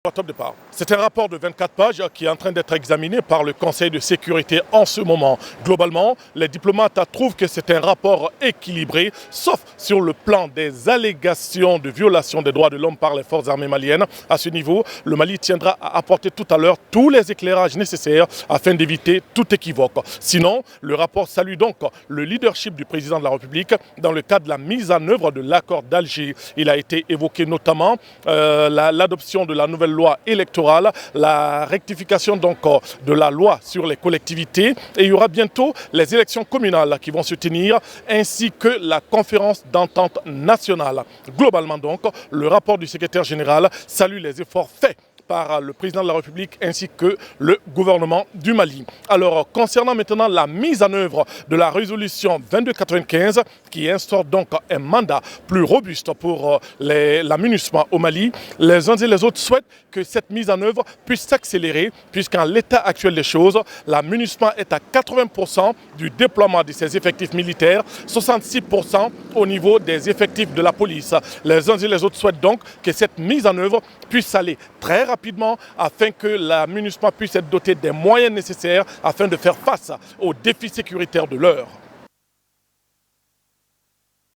pas top départ. C'est un rapport de 24 pages qui est en train d'être examiné par le Conseil de sécurité en ce moment. Globalement, les diplomates trouvent que c'est un rapport équilibré, sauf sur le plan des allégations de violation des droits de l'homme par les forces armées maliennes. À ce niveau, le Mali tiendra à apporter tout à l'heure tous les éclairages nécessaires afin d'éviter tout équivoque. Sinon, le rapport salue donc le leadership du président de la République dans le cadre de la mise en œuvre de l'accord d'Alger. Il a été évoqué notamment l'adoption de la nouvelle loi électorale, la rectification donc de la loi sur les collectivités, et il y aura bientôt les élections communales qui vont se tenir, ainsi que la conférence d'entente nationale. Globalement donc, le rapport du secrétaire général salue les efforts faits par le président de la République ainsi que le gouvernement du Mali. Alors, concernant maintenant la mise en œuvre de la résolution 2295 qui instaure donc un mandat plus robuste pour la MINUSMA au Mali, les uns et les autres souhaitent que cette mise en œuvre puisse s'accélérer puisqu'en l'état actuel des choses, la MINUSMA est à 80% du déploiement de ses effectifs militaires, 66% au niveau des effectifs de la police. Les uns et les autres souhaitent donc que cette mise en œuvre puisse aller très rapidement afin que la MINUSMA puisse être dotée des moyens nécessaires afin de faire face aux défis sécuritaires de l'heure.